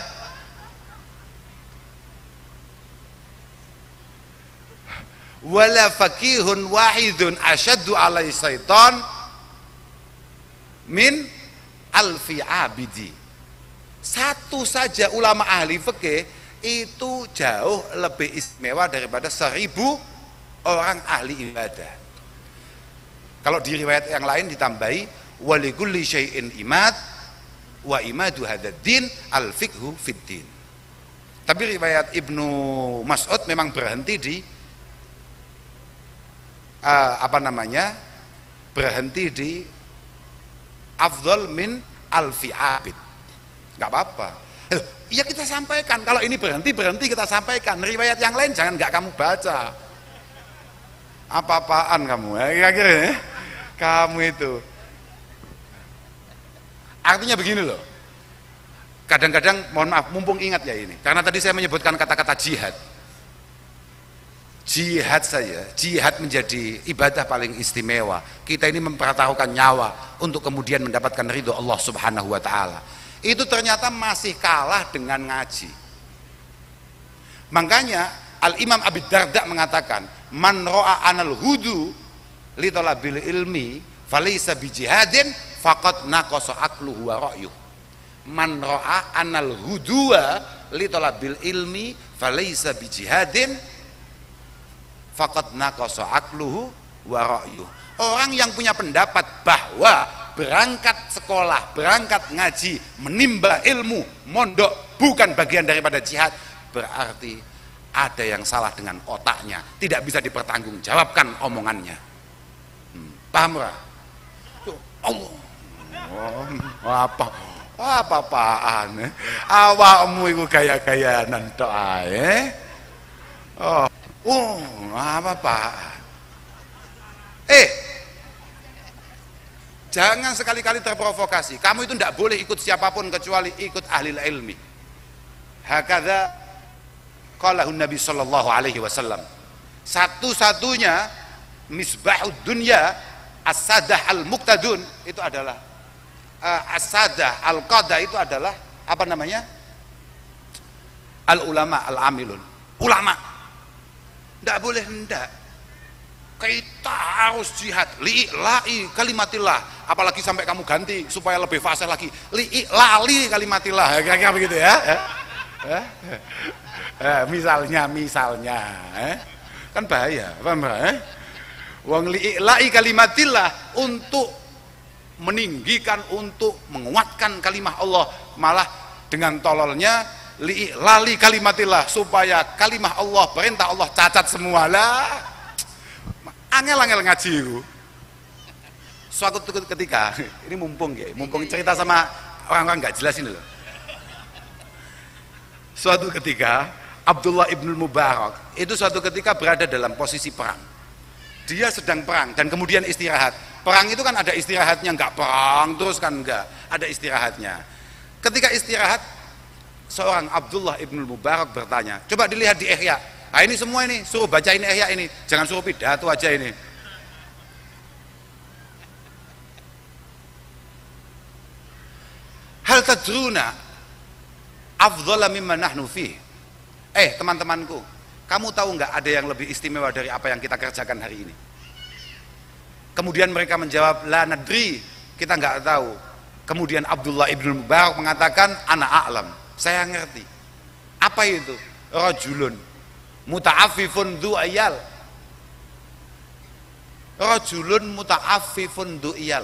Wala faqihun wahidun asyaddu alai syaitan min alfi abidi. Satu saja ulama ahli fikih itu jauh lebih istimewa daripada 1000 orang ahli ibadah. Kalau di riwayat yang lain ditambahi walikulli syai'in imad wa imadu hadzal din al fiqhu fid din. Tapi riwayat Ibnu Mas'ud memang berhenti di apa namanya, berhenti di afdal min alfi abid, nggak apa-apa. Iya kita sampaikan, kalau ini berhenti kita sampaikan. Riwayat yang lain jangan nggak kamu baca. Apa-apaan kamu ya, kira-kira ya? Kamu itu artinya begini loh, kadang-kadang mohon maaf, mumpung ingat ya ini, karena tadi saya menyebutkan kata-kata jihad saja, jihad menjadi ibadah paling istimewa. Kita ini mempertaruhkan nyawa untuk kemudian mendapatkan ridho Allah subhanahu wa ta'ala. Itu ternyata masih kalah dengan ngaji. Makanya Al-Imam Abi Darda mengatakan, man ro'a anal hudu li talabil ilmi falaysa bijihadin faqad naqasa aqluhu wa ra'yuh. Man ro'a anal hudua li talabil ilmi falaysa bijihadin faqad naqasa aqluhu wa ra'yuh. Orang yang punya pendapat bahwa berangkat sekolah, berangkat ngaji, menimba ilmu, mondok bukan bagian daripada jihad, berarti ada yang salah dengan otaknya, tidak bisa dipertanggungjawabkan omongannya. Paham gak? Allah, apa-apaan? Awakmu itu gaya-gayanan tok ae. Apa-apaan? Jangan sekali-kali terprovokasi. Kamu itu tidak boleh ikut siapapun kecuali ikut ahli ilmi. Hakadha qalahu Nabi sallallahu alaihi wasallam. Satu-satunya misbahud dunya as-sadah al-muqtadun itu adalah as-sadah al-qada itu adalah apa namanya? Al-ulama al-amilun. Ulama. Tidak boleh hendak. Kita harus jihad, li'i kalimatillah, apalagi sampai kamu ganti supaya lebih fasih lagi, li'i kalimatillah, kira-kira begitu ya. Misalnya kan bahaya, paham? Wong li'i kalimatillah untuk meninggikan, untuk menguatkan kalimah Allah, malah dengan tololnya li'i kalimatillah supaya kalimah Allah, perintah Allah cacat semua lah. Angel-angel ngaji itu. Suatu ketika, ini mumpung cerita sama orang-orang nggak jelas ini loh. Suatu ketika Abdullah ibn Mubarak itu suatu ketika berada dalam posisi perang. Dia sedang perang dan kemudian istirahat. Perang itu kan ada istirahatnya, nggak perang terus kan, nggak ada istirahatnya. Ketika istirahat, seorang Abdullah ibn Mubarak bertanya, coba dilihat di Ihya. Nah ini semua ini, suruh bacain Ihya ini, jangan suruh pidato aja ini. Hal tadruna afdhala mimma nahnu fih. Teman-temanku, kamu tahu nggak ada yang lebih istimewa dari apa yang kita kerjakan hari ini? Kemudian mereka menjawab, la nadri, kita nggak tahu. Kemudian Abdullah ibn Mubarak mengatakan, ana a'lam, saya ngerti. Apa itu? Rajulun muta'affifun du'iyal. Rajulun muta'affifun du'iyal.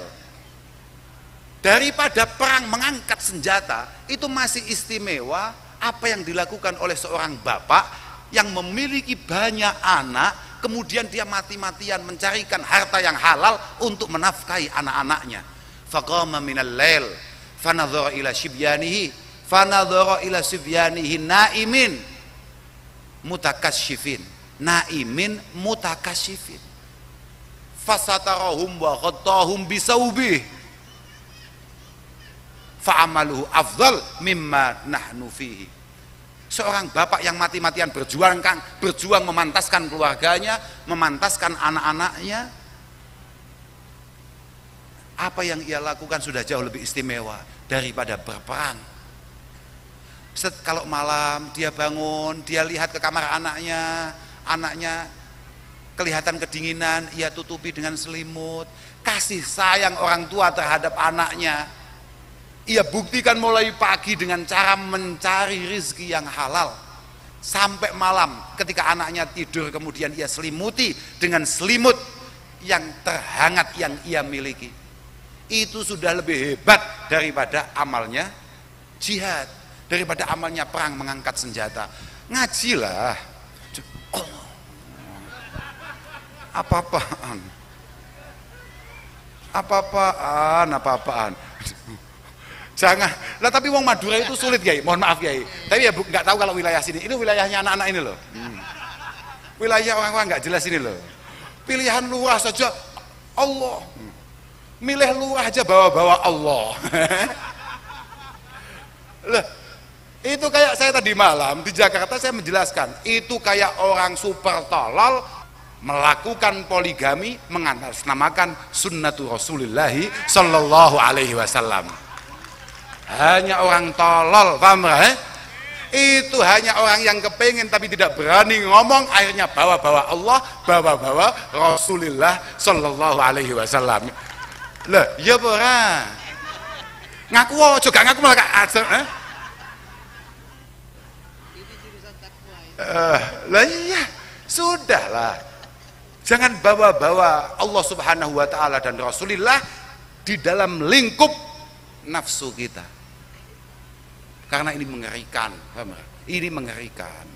Daripada perang mengangkat senjata, itu masih istimewa apa yang dilakukan oleh seorang bapak yang memiliki banyak anak, kemudian dia mati-matian mencarikan harta yang halal untuk menafkahi anak-anaknya. Faqama minal lail fanadhara ila sibyanihi naimin mutakasyifin, naimin mutakasyifin, fasatarahum wa ghattahum bisawbih fa'amaluhu afdal mimma nahnu fihi. Seorang bapak yang mati-matian berjuang memantaskan keluarganya, memantaskan anak-anaknya, apa yang ia lakukan sudah jauh lebih istimewa daripada berperang. Kalau malam dia bangun, dia lihat ke kamar anaknya kelihatan kedinginan, ia tutupi dengan selimut. Kasih sayang orang tua terhadap anaknya ia buktikan mulai pagi dengan cara mencari rizki yang halal sampai malam. Ketika anaknya tidur, kemudian ia selimuti dengan selimut yang terhangat yang ia miliki. Itu sudah lebih hebat daripada amalnya jihad, daripada amalnya perang mengangkat senjata. Ngajilah. Apa-apaan? Apa-apaan? Jangan. Lah tapi wong Madura itu sulit, Kiai. Mohon maaf, Kiai. Tapi ya nggak tahu kalau wilayah sini. Ini wilayahnya anak-anak ini loh. Wilayah orang-orang nggak jelas ini loh. Pilihan lurah saja Allah. Milih lurah aja bawa-bawa Allah. Lah, itu kayak saya tadi malam di Jakarta saya menjelaskan, itu kayak orang super tolol melakukan poligami mengatasnamakan sunnatu Rasulillahi sallallahu alaihi wasallam. Hanya orang tolol, paham ya? Itu hanya orang yang kepengen tapi tidak berani ngomong, akhirnya bawa-bawa Allah, bawa-bawa Rasulullah sallallahu alaihi wasallam. Lah, ya ora. Ngaku juga ngaku malah ajar, lah iya, sudahlah. Jangan bawa-bawa Allah Subhanahu wa taala dan Rasulullah di dalam lingkup nafsu kita. Karena ini mengerikan, ini mengerikan.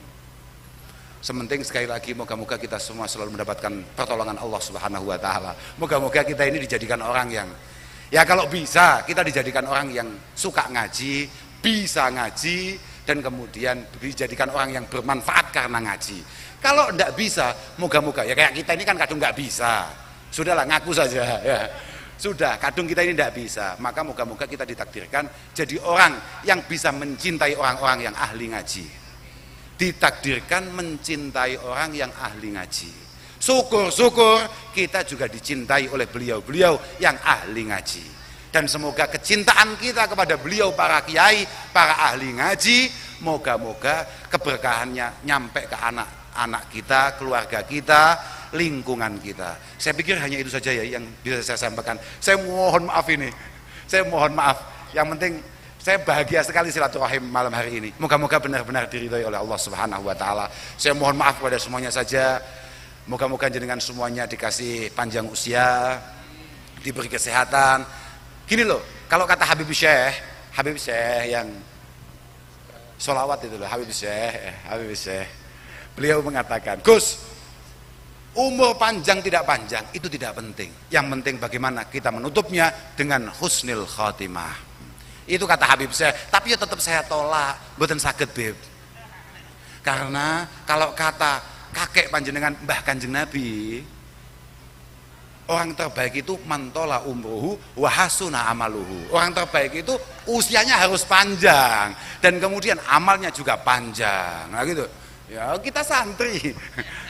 Sementing sekali lagi moga-moga kita semua selalu mendapatkan pertolongan Allah Subhanahu wa taala. Moga-moga kita ini dijadikan orang yang, ya kalau bisa kita dijadikan orang yang suka ngaji, bisa ngaji, dan kemudian dijadikan orang yang bermanfaat karena ngaji. Kalau enggak bisa, moga-moga ya kayak kita ini kan kadung enggak bisa. Sudahlah, ngaku saja ya. Sudah, kadung kita ini tidak bisa, maka moga-moga kita ditakdirkan jadi orang yang bisa mencintai orang-orang yang ahli ngaji. Ditakdirkan mencintai orang yang ahli ngaji. Syukur-syukur kita juga dicintai oleh beliau-beliau yang ahli ngaji. Dan semoga kecintaan kita kepada beliau, para kiai, para ahli ngaji, moga-moga keberkahannya nyampe ke anak-anak kita, keluarga kita, lingkungan kita. Saya pikir hanya itu saja ya yang bisa saya sampaikan. Saya mohon maaf ini. Saya mohon maaf. Yang penting saya bahagia sekali silaturahim malam hari ini. Moga-moga benar-benar diridhoi oleh Allah Subhanahu wa taala. Saya mohon maaf kepada semuanya saja. Moga-moga jenengan semuanya dikasih panjang usia, diberi kesehatan. Gini loh, kalau kata Habib Syekh yang sholawat itu loh, Habib Syekh. Beliau mengatakan, Gus, umur panjang tidak panjang itu tidak penting. Yang penting bagaimana kita menutupnya dengan husnul khatimah. Itu kata Habib saya. Tapi ya tetap saya tolak, mboten saged, Beb. Karena kalau kata kakek panjenengan Mbah Kanjeng Nabi, orang terbaik itu mantola umruhu wa hasuna amaluhu. Orang terbaik itu usianya harus panjang dan kemudian amalnya juga panjang. Nah gitu. Ya kita santri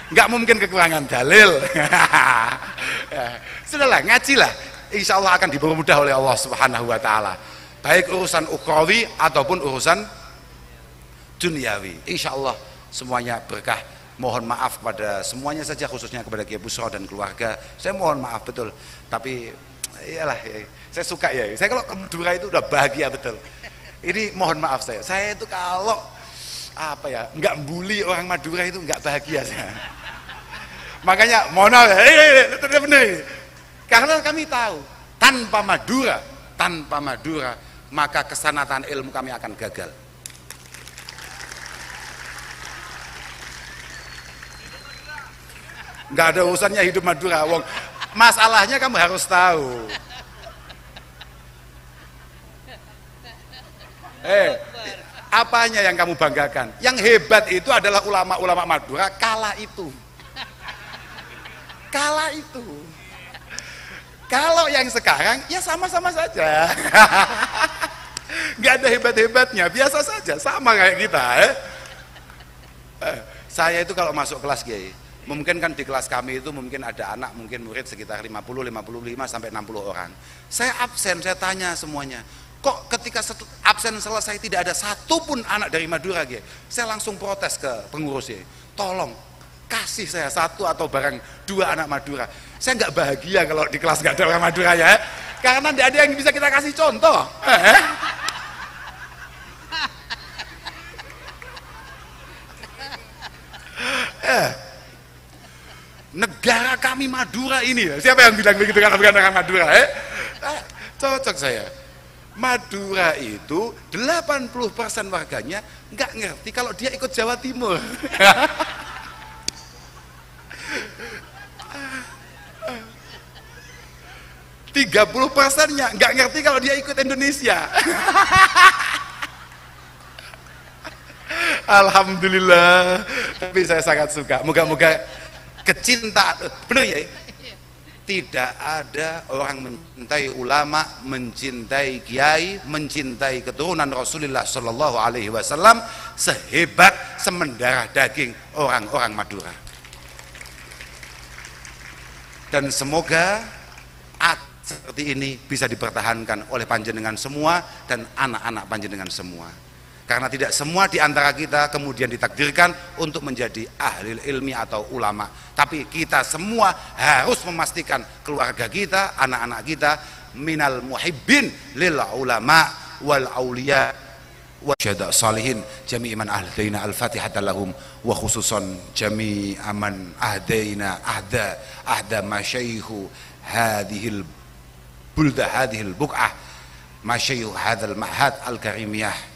nggak mungkin kekurangan dalil. Sudahlah, ngajilah, insya Allah akan dipermudah oleh Allah Subhanahu wa taala, baik urusan ukhrawi ataupun urusan duniawi. Insya Allah semuanya berkah. Mohon maaf kepada semuanya saja, khususnya kepada Kiai Busro dan keluarga. Saya mohon maaf betul, tapi iyalah ya, saya suka ya. Saya kalau ke Madura itu udah bahagia betul. Ini mohon maaf saya itu kalau apa ya, nggak bully orang Madura itu nggak bahagia saya. Makanya mohon maaf ya, bener. Karena kami tahu tanpa Madura maka kesanatan ilmu kami akan gagal. Nggak ada urusannya hidup Madura. Wong, masalahnya kamu harus tahu. Apanya yang kamu banggakan? Yang hebat itu adalah ulama-ulama Madura kala itu. Kalau yang sekarang ya sama-sama saja. Nggak ada hebat-hebatnya, biasa saja, sama kayak kita. Saya itu kalau masuk kelas Kiai, mungkin kan di kelas kami itu mungkin ada anak, mungkin murid sekitar 50, 55 sampai 60 orang. Saya absen, saya tanya semuanya. Kok ketika absen selesai tidak ada satupun anak dari Madura, Kiai? Saya langsung protes ke pengurus, Kiai. Tolong kasih saya satu atau barang 2 anak Madura. Saya nggak bahagia kalau di kelas nggak ada orang Madura ya, karena tidak ada yang bisa kita kasih contoh. Negara kami Madura ini, siapa yang bilang begitu karena bukan orang Madura? Cocok saya. Madura itu 80% warganya nggak ngerti kalau dia ikut Jawa Timur. 30%-nya nggak ngerti kalau dia ikut Indonesia. Alhamdulillah, tapi saya sangat suka. Moga-moga kecintaan, benar ya? Tidak ada orang mencintai ulama, mencintai kiai, mencintai keturunan Rasulullah Shallallahu Alaihi Wasallam sehebat semendarah daging orang-orang Madura. Dan semoga seperti ini bisa dipertahankan oleh panjenengan semua dan anak-anak panjenengan semua. Karena tidak semua di antara kita kemudian ditakdirkan untuk menjadi ahli ilmi atau ulama. Tapi kita semua harus memastikan keluarga kita, anak-anak kita minal muhibbin lil ulama wal auliya wa syada salihin jami' man ahdaina al-fatihata lahum wa khususan jami' man ahdaina ahda masyayikhu hadhil bulda hadhil buq'ah masyayikh hadzal mahad al-karimiyah.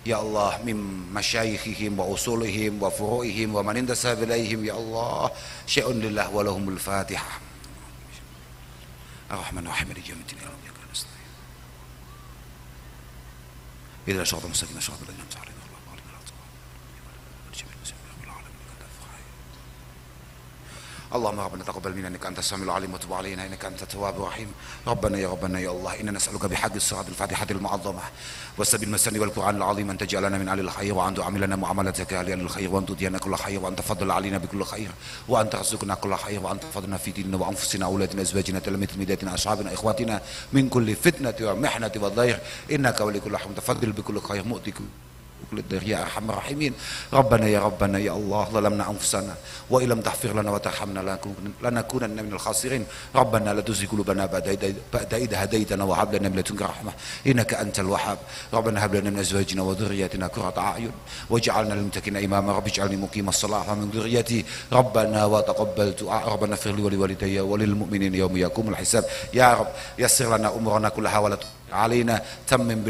Ya Allah, min masyayikhihim wa usulihim wa furu'ihim wa man intasaba ilaihim, ya Allah, syai'un lillah wa lahumul fatihah. Ar-Rahman Ar-Rahim maliki yaumiddin ya rabbi nasta'in. Idza syaratal mustaqim syaratal ladzina an'amta 'alaihim اللهم ربنا تقبل منا انك انت السميع العليم وتب علينا انك انت التواب الرحيم. ربنا يا الله انا نسالك بحق الصلاه الفاتحه المعظمه والسبيل المسني والقران العظيم ان تجعلنا من اهل الخير وان تعاملنا معاملتك اهل الخير وان تدينا كل خير وان تفضل علينا بكل خير وان ترزقنا كل خير وان تفضلنا في ديننا وانفسنا واولادنا ازواجنا تلاميذنا ميداتنا اصحابنا اخواتنا من كل فتنه ومحنه وضيق انك ولي كل حمد تفضل بكل خير مؤتك يا ارحم الراحمين. ربنا يا الله ظلمنا انفسنا وان لم تغفر لنا وترحمنا لنكونن من الخاسرين. ربنا لا تزغ قلوبنا بعد إذ هديتنا وهب لنا من لدنك رحمه انك انت الوهاب. ربنا هب لنا من ازواجنا وذرياتنا قرة اعين واجعلنا للمتقين اماما. رب اجعلني مقيم الصلاه ومن ذريتي ربنا وتقبل دعاء. ربنا اغفر لي ولوالدي وللمؤمنين يوم يقوم الحساب. يا رب يسر لنا امورنا كلها ولا علينا تمم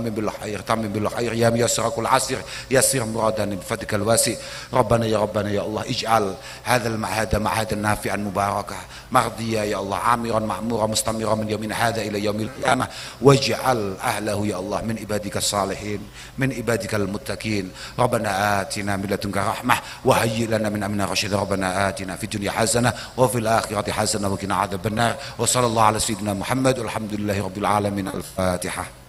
بالخير يا ميسر كل عسر يسر مرادنا بفضلك الواسع. ربنا يا الله اجعل هذا المعهد معهدا نافعا مباركا مرضيا يا الله عامرا معمورا مستمرا من يومنا هذا الى يوم القيامه واجعل اهله يا الله من عبادك الصالحين من عبادك المتقين. ربنا آتنا من لدنك رحمه وهيئ لنا من امرنا رشدا. ربنا آتنا في الدنيا حسنه وفي الاخره حسنه وقنا عذاب النار. وصلى الله على سيدنا محمد والحمد لله رب العالمين. الفاتحة.